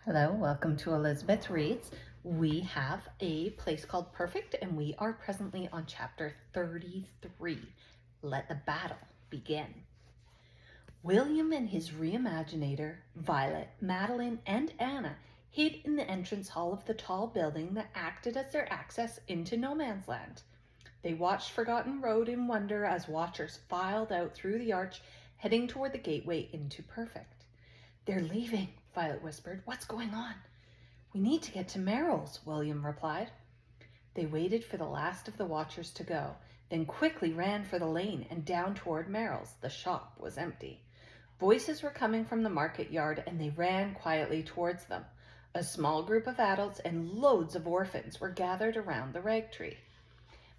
Hello, welcome to Elizabeth Reads. We have a place called Perfect, and we are presently on chapter 33. Let the battle begin. William and his reimaginator, Violet, Madeline, and Anna hid in the entrance hall of the tall building that acted as their access into no man's land. They watched Forgotten Road in wonder as watchers filed out through the arch, heading toward the gateway into Perfect. "They're leaving," Violet whispered. "What's going on?" "We need to get to Merrill's," William replied. They waited for the last of the watchers to go, then quickly ran for the lane and down toward Merrill's. The shop was empty. Voices were coming from the market yard, and they ran quietly towards them. A small group of adults and loads of orphans were gathered around the rag tree.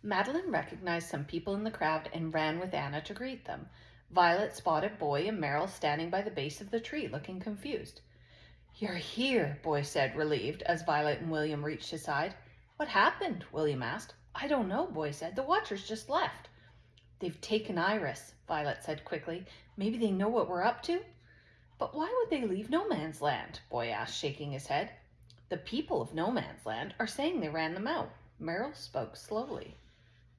Madeline recognized some people in the crowd and ran with Anna to greet them. Violet spotted Boy and Merrill standing by the base of the tree, looking confused. "You're here," Boy said, relieved, as Violet and William reached his side. "What happened?" William asked. "I don't know," Boy said. "The watchers just left." "They've taken Iris," Violet said quickly. "Maybe they know what we're up to?" "But why would they leave No Man's Land?" Boy asked, shaking his head. "The people of No Man's Land are saying they ran them out." Merrill spoke slowly.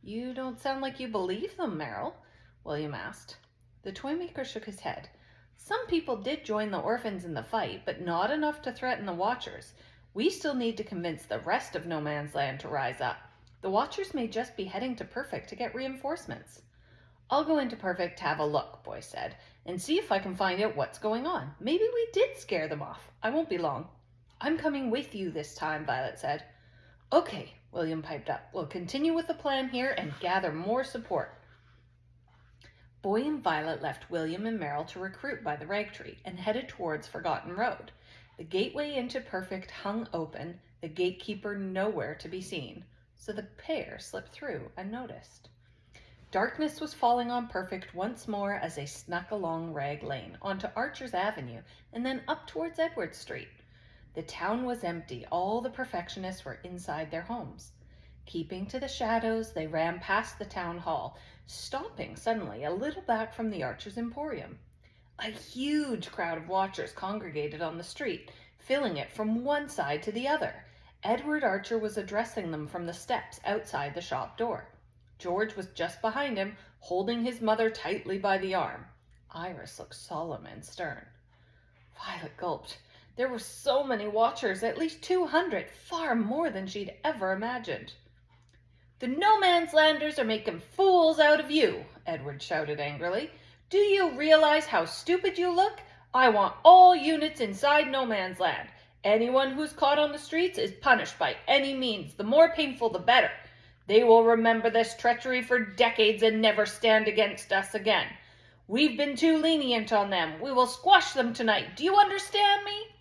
"You don't sound like you believe them, Merrill," William asked. The toymaker shook his head. "Some people did join the orphans in the fight, but not enough to threaten the watchers. We still need to convince the rest of No Man's Land to rise up. The watchers may just be heading to Perfect to get reinforcements." "I'll go into Perfect to have a look," Boy said, "and see if I can find out what's going on. Maybe we did scare them off. I won't be long." "I'm coming with you this time," Violet said. "Okay," William piped up. "We'll continue with the plan here and gather more support." Boy and Violet left William and Merrill to recruit by the rag tree and headed towards Forgotten Road. The gateway into Perfect hung open, the gatekeeper nowhere to be seen, so the pair slipped through unnoticed. Darkness was falling on Perfect once more as they snuck along Rag Lane, onto Archer's Avenue, and then up towards Edward Street. The town was empty. All the perfectionists were inside their homes. Keeping to the shadows, they ran past the town hall, stopping suddenly a little back from the Archer's Emporium. A huge crowd of watchers congregated on the street, filling it from one side to the other. Edward Archer was addressing them from the steps outside the shop door. George was just behind him, holding his mother tightly by the arm. Iris looked solemn and stern. Violet gulped. There were so many watchers, at least 200, far more than she'd ever imagined. "The No Man's Landers are making fools out of you," Edward shouted angrily. "Do you realize how stupid you look? I want all units inside No Man's Land. Anyone who's caught on the streets is punished by any means. The more painful, the better. They will remember this treachery for decades and never stand against us again. We've been too lenient on them. We will squash them tonight. Do you understand me?"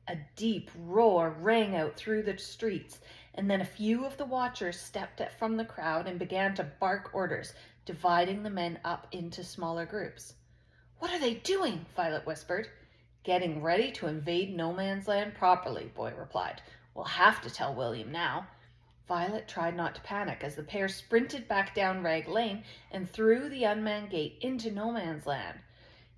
A deep roar rang out through the streets, and then a few of the watchers stepped from the crowd and began to bark orders, dividing the men up into smaller groups. "What are they doing?" Violet whispered. "Getting ready to invade No Man's Land properly," Boy replied. "We'll have to tell William now." Violet tried not to panic as the pair sprinted back down Rag Lane and through the unmanned gate into No Man's Land.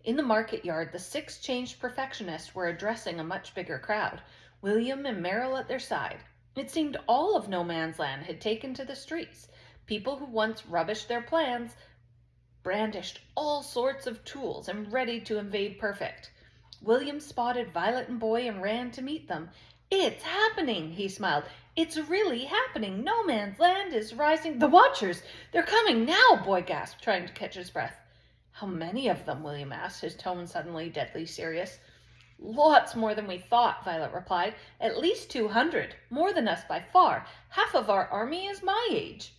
In the market yard, the 6 changed perfectionists were addressing a much bigger crowd, William and Merrill at their side. It seemed all of No Man's Land had taken to the streets. People who once rubbished their plans brandished all sorts of tools and ready to invade Perfect. William spotted Violet and Boy and ran to meet them. "It's happening," he smiled. "It's really happening. No Man's Land is rising." "The Watchers! They're coming now!" Boy gasped, trying to catch his breath. "How many of them?" William asked, his tone suddenly deadly serious. "Lots more than we thought," Violet replied. "At least 200. More than us by far. Half of our army is my age."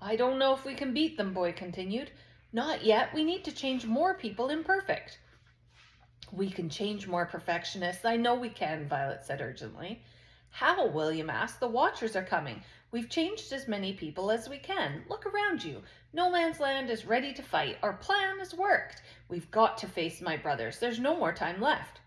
"I don't know if we can beat them," Boy continued. "Not yet. We need to change more people imperfect." "We can change more perfectionists. I know we can," Violet said urgently. "How?" William asked. "The Watchers are coming. We've changed as many people as we can. Look around you. No Man's Land is ready to fight. Our plan has worked. We've got to face my brothers. There's no more time left."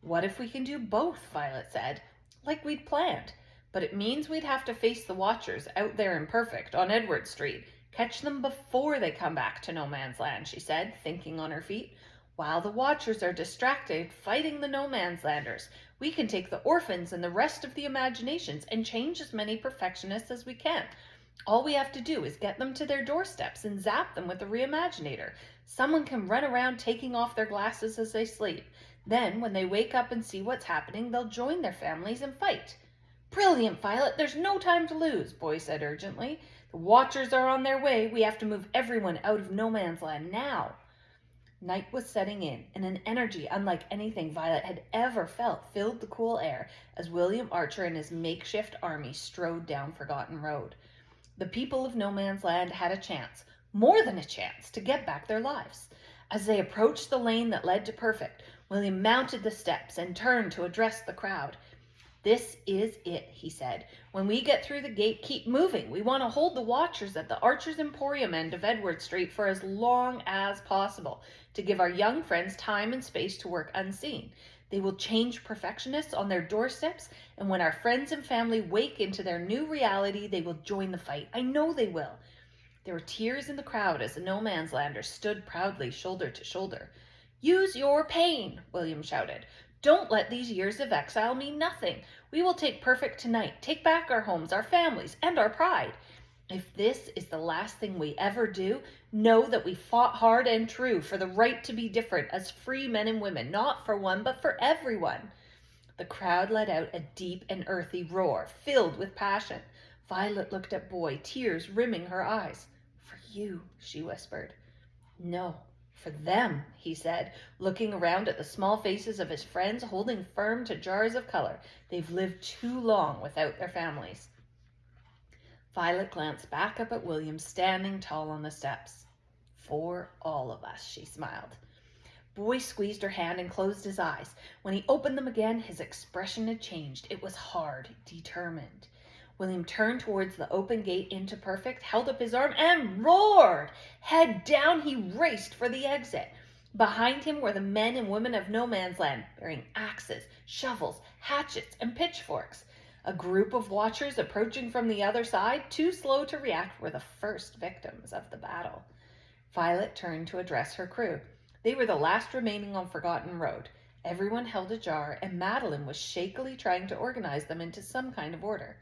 "What if we can do both?" Violet said. "Like we'd planned. But it means we'd have to face the Watchers out there in Perfect on Edward Street. Catch them before they come back to No Man's Land," she said, thinking on her feet. While the Watchers are distracted fighting the No-Man's Landers, we can take the orphans and the rest of the imaginations and change as many perfectionists as we can. All we have to do is get them to their doorsteps and zap them with the Reimaginator. Someone can run around taking off their glasses as they sleep. Then, when they wake up and see what's happening, they'll join their families and fight. Brilliant, Violet. There's no time to lose, Boy said urgently. The Watchers are on their way. We have to move everyone out of No Man's Land now. Night was setting in, and an energy unlike anything Violet had ever felt filled the cool air as William Archer and his makeshift army strode down Forgotten Road. The people of No Man's Land had a chance, more than a chance, to get back their lives. As they approached the lane that led to Perfect, William mounted the steps and turned to address the crowd. This is it, he said. When we get through the gate, keep moving. We want to hold the Watchers at the Archers' Emporium end of Edward Street for as long as possible, to give our young friends time and space to work unseen. They will change perfectionists on their doorsteps, and when our friends and family wake into their new reality, they will join the fight. I know they will. There were tears in the crowd as the No Man's Landers stood proudly shoulder to shoulder. Use your pain, William shouted. Don't let these years of exile mean nothing. We will take Perfect tonight, take back our homes, our families, and our pride. If this is the last thing we ever do, know that we fought hard and true for the right to be different as free men and women, not for one, but for everyone. The crowd let out a deep and earthy roar, filled with passion. Violet looked at Boy, tears rimming her eyes. For you, she whispered. No. For them, he said, looking around at the small faces of his friends holding firm to jars of color. They've lived too long without their families. Violet glanced back up at William standing tall on the steps. For all of us, she smiled. Boy squeezed her hand and closed his eyes. When he opened them again, his expression had changed. It was hard, determined. William turned towards the open gate into Perfect, held up his arm, and roared. Head down, he raced for the exit. Behind him were the men and women of No Man's Land, bearing axes, shovels, hatchets, and pitchforks. A group of Watchers approaching from the other side, too slow to react, were the first victims of the battle. Violet turned to address her crew. They were the last remaining on Forgotten Road. Everyone held a jar, and Madeline was shakily trying to organize them into some kind of order.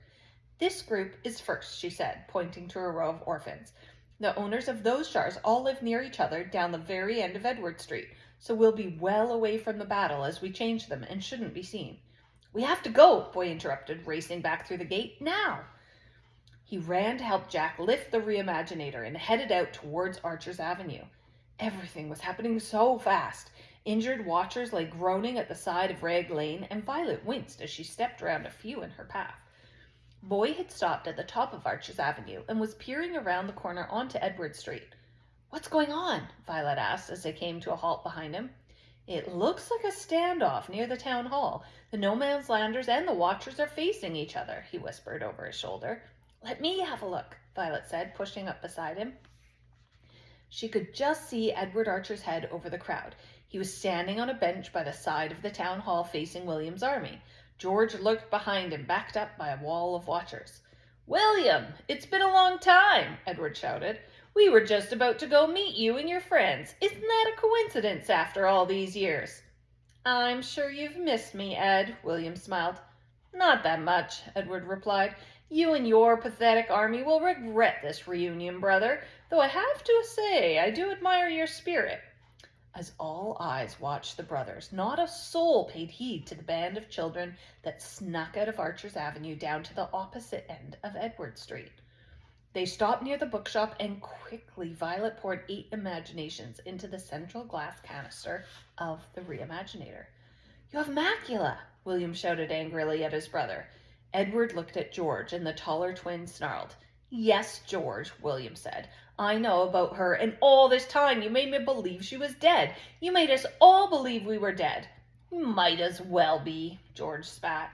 This group is first, she said, pointing to a row of orphans. The owners of those jars all live near each other down the very end of Edward Street, so we'll be well away from the battle as we change them and shouldn't be seen. We have to go, Boy interrupted, racing back through the gate. Now! He ran to help Jack lift the Reimaginator and headed out towards Archer's Avenue. Everything was happening so fast. Injured Watchers lay groaning at the side of Rag Lane, and Violet winced as she stepped around a few in her path. Boy had stopped at the top of Archer's Avenue and was peering around the corner onto Edward Street. What's going on? Violet asked as they came to a halt behind him. It looks like a standoff near the town hall. The No Man's Landers and the Watchers are facing each other, he whispered over his shoulder. Let me have a look, Violet said, pushing up beside him. She could just see Edward Archer's head over the crowd. He was standing on a bench by the side of the town hall facing William's army. George looked behind him, backed up by a wall of Watchers. William, it's been a long time, Edward shouted. We were just about to go meet you and your friends. Isn't that a coincidence after all these years? I'm sure you've missed me, Ed, William smiled. Not that much, Edward replied. You and your pathetic army will regret this reunion, brother, though I have to say I do admire your spirit. As all eyes watched the brothers, not a soul paid heed to the band of children that snuck out of Archer's Avenue down to the opposite end of Edward Street. They stopped near the bookshop, and quickly Violet poured 8 imaginations into the central glass canister of the Reimaginator. You have macula, William shouted angrily at his brother. Edward looked at George, and the taller twin snarled. Yes, George, William said. I know about her, and all this time you made me believe she was dead. You made us all believe we were dead. Might as well be, George spat.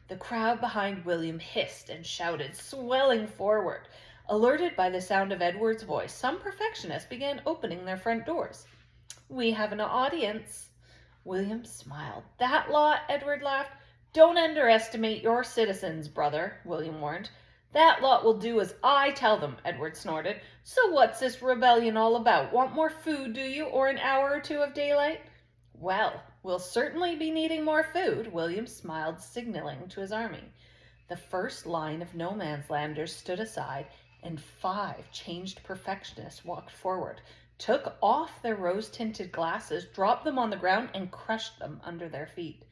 The crowd behind William hissed and shouted, swelling forward. Alerted by the sound of Edward's voice, some perfectionists began opening their front doors. We have an audience. William smiled. That lot, Edward laughed. Don't underestimate your citizens, brother, William warned. That lot will do as I tell them, Edward snorted. So what's this rebellion all about? Want more food, do you, or an hour or two of daylight? Well, we'll certainly be needing more food, William smiled, signaling to his army. The first line of no man's landers stood aside, and 5 changed perfectionists walked forward, took off their rose-tinted glasses, dropped them on the ground, and crushed them under their feet.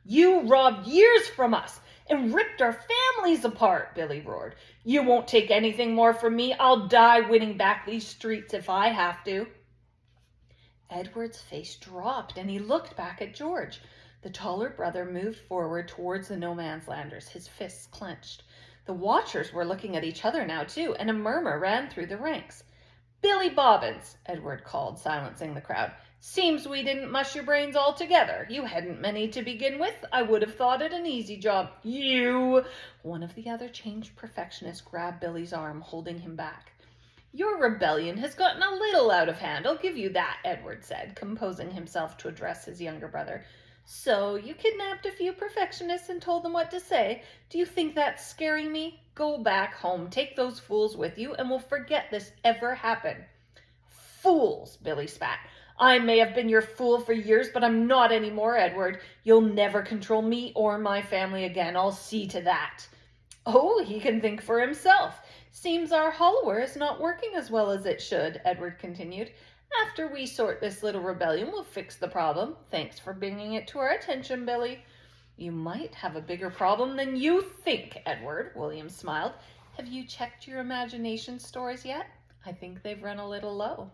You robbed years from us and ripped our families apart, Billy roared. You won't take anything more from me. I'll die winning back these streets if I have to. Edward's face dropped and he looked back at George. The taller brother moved forward towards the no man's landers, his fists clenched. The watchers were looking at each other now too, and a murmur ran through the ranks. Billy Bobbins, Edward called, silencing the crowd. Seems we didn't mush your brains altogether. You hadn't many to begin with. I would have thought it an easy job. You! One of the other changed perfectionists grabbed Billy's arm, holding him back. Your rebellion has gotten a little out of hand, I'll give you that, Edward said, composing himself to address his younger brother. So, you kidnapped a few perfectionists and told them what to say. Do you think that's scaring me? Go back home, take those fools with you, and we'll forget this ever happened. Fools, Billy spat. I may have been your fool for years, but I'm not anymore, Edward. You'll never control me or my family again. I'll see to that. Oh, he can think for himself. Seems our hollower is not working as well as it should, Edward continued. After we sort this little rebellion, we'll fix the problem. Thanks for bringing it to our attention, Billy. You might have a bigger problem than you think, Edward, William smiled. Have you checked your imagination stores yet? I think they've run a little low.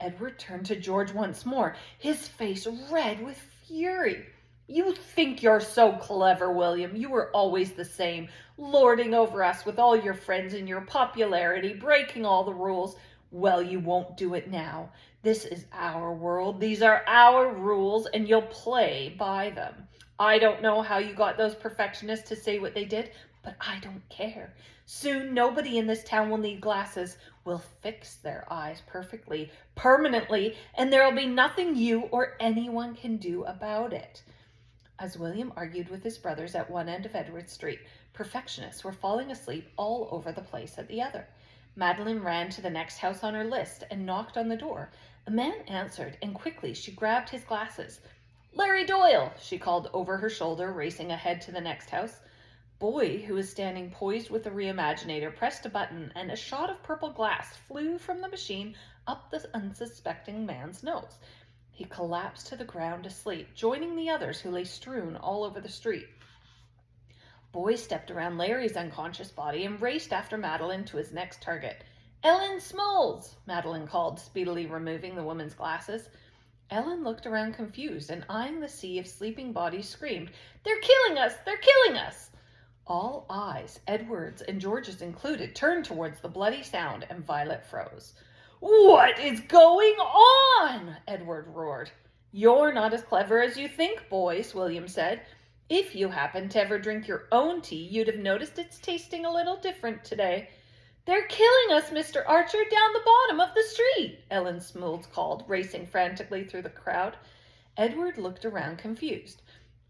Edward turned to George once more, his face red with fury. You think you're so clever, William. You were always the same, lording over us with all your friends and your popularity, breaking all the rules. Well, you won't do it now. This is our world. These are our rules, and you'll play by them. I don't know how you got those perfectionists to say what they did, but I don't care. Soon, nobody in this town will need glasses. We'll fix their eyes perfectly, permanently, and there'll be nothing you or anyone can do about it. As William argued with his brothers at one end of Edward Street, perfectionists were falling asleep all over the place at the other. Madeline ran to the next house on her list and knocked on the door. A man answered, and quickly she grabbed his glasses. Larry Doyle, she called over her shoulder, racing ahead to the next house. Boy, who was standing poised with the reimaginator, pressed a button, and a shot of purple glass flew from the machine up the unsuspecting man's nose. He collapsed to the ground asleep, joining the others who lay strewn all over the street. Boy stepped around Larry's unconscious body and raced after Madeline to his next target. Ellen Smalls, Madeline called, speedily removing the woman's glasses. Ellen looked around confused and, eyeing the sea of sleeping bodies, screamed, They're killing us! They're killing us! All eyes, Edward's and George's included, turned towards the bloody sound, and Violet froze. What is going on? Edward roared. You're not as clever as you think, boys, William said. If you happened to ever drink your own tea, you'd have noticed it's tasting a little different today. They're killing us, Mr. Archer, down the bottom of the street, Ellen Smalls called, racing frantically through the crowd. Edward looked around confused.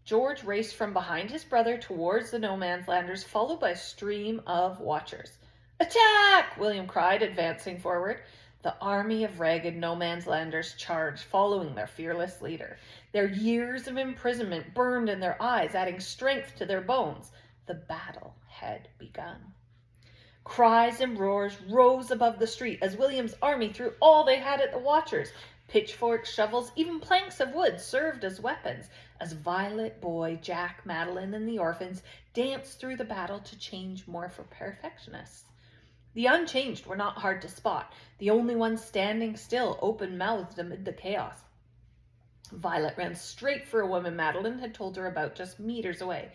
George raced from behind his brother towards the no man's landers, followed by a stream of watchers. Attack! William cried, advancing forward. The army of ragged no man's landers charged, following their fearless leader. Their years of imprisonment burned in their eyes, adding strength to their bones. The battle had begun. Cries and roars rose above the street as William's army threw all they had at the watchers. Pitchforks, shovels, even planks of wood served as weapons, as Violet, Boy, Jack, Madeline, and the orphans danced through the battle to change more for perfectionists. The unchanged were not hard to spot, the only ones standing still, open-mouthed amid the chaos. Violet ran straight for a woman Madeline had told her about just meters away.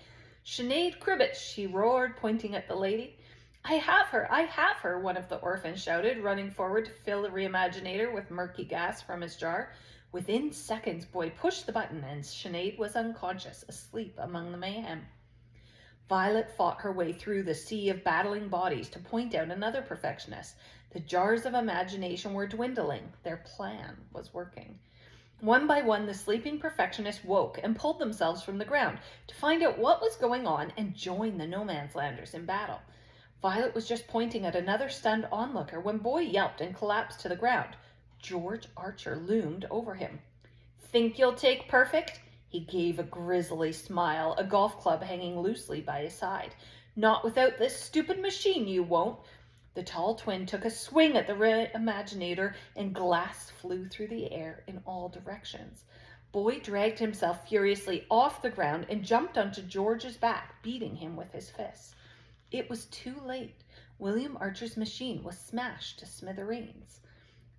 Sinead Cribbage, she roared, pointing at the lady. I have her, one of the orphans shouted, running forward to fill the reimaginator with murky gas from his jar. Within seconds, Boy pushed the button and Sinead was unconscious, asleep among the mayhem. Violet fought her way through the sea of battling bodies to point out another perfectionist. The jars of imagination were dwindling. Their plan was working. One by one, the sleeping perfectionists woke and pulled themselves from the ground to find out what was going on and join the no man's landers in battle. Violet was just pointing at another stunned onlooker when Boy yelped and collapsed to the ground. George Archer loomed over him. Think you'll take Perfect? He gave a grisly smile, a golf club hanging loosely by his side. Not without this stupid machine, you won't. The tall twin took a swing at the Imaginator, and glass flew through the air in all directions. Boy dragged himself furiously off the ground and jumped onto George's back, beating him with his fists. It was too late. William Archer's machine was smashed to smithereens.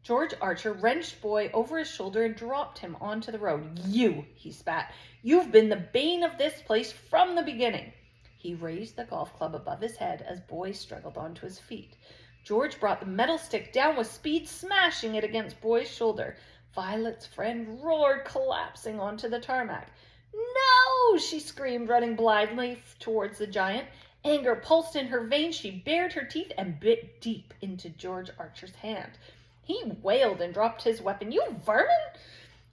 George Archer wrenched Boy over his shoulder and dropped him onto the road. You, he spat, you've been the bane of this place from the beginning. He raised the golf club above his head as Boy struggled onto his feet. George brought the metal stick down with speed, smashing it against Boy's shoulder. Violet's friend roared, collapsing onto the tarmac. No, she screamed, running blindly towards the giant. Anger pulsed in her veins. She bared her teeth and bit deep into George Archer's hand. He wailed and dropped his weapon. You vermin!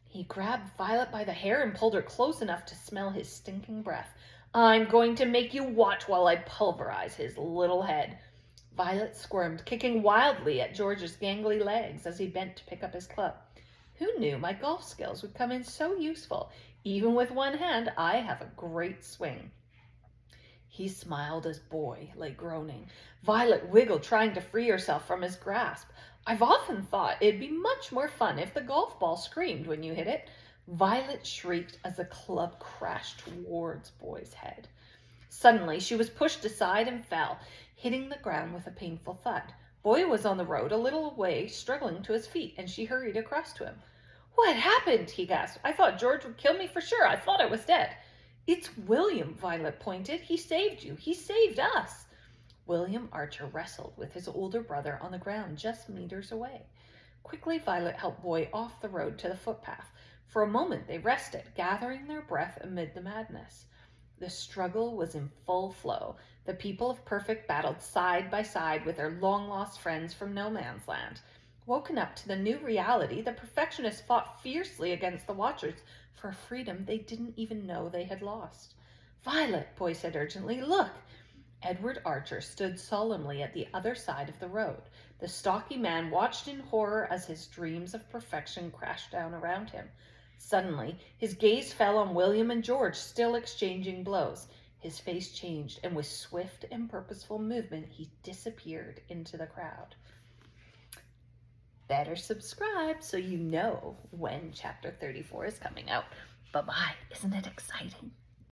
He grabbed Violet by the hair and pulled her close enough to smell his stinking breath. I'm going to make you watch while I pulverize his little head. Violet squirmed, kicking wildly at George's gangly legs as he bent to pick up his club. Who knew my golf skills would come in so useful? Even with one hand, I have a great swing. He smiled as Boy lay groaning. Violet wiggled, trying to free herself from his grasp. I've often thought it'd be much more fun if the golf ball screamed when you hit it. Violet shrieked as the club crashed towards Boy's head. Suddenly, she was pushed aside and fell, hitting the ground with a painful thud. Boy was on the road a little way, struggling to his feet, and she hurried across to him. What happened? He gasped. I thought George would kill me for sure. I thought I was dead. It's William, Violet pointed. He saved you. He saved us. William Archer wrestled with his older brother on the ground just meters away. Quickly, Violet helped Boy off the road to the footpath. For a moment, they rested, gathering their breath amid the madness. The struggle was in full flow. The people of Perfect battled side by side with their long-lost friends from No Man's Land. Woken up to the new reality, the perfectionists fought fiercely against the Watchers for a freedom they didn't even know they had lost. Violet, Boy said urgently, look! Edward Archer stood solemnly at the other side of the road. The stocky man watched in horror as his dreams of perfection crashed down around him. Suddenly, his gaze fell on William and George, still exchanging blows. His face changed, and with swift and purposeful movement, he disappeared into the crowd. Better subscribe so you know when chapter 34 is coming out. Bye-bye. Isn't it exciting?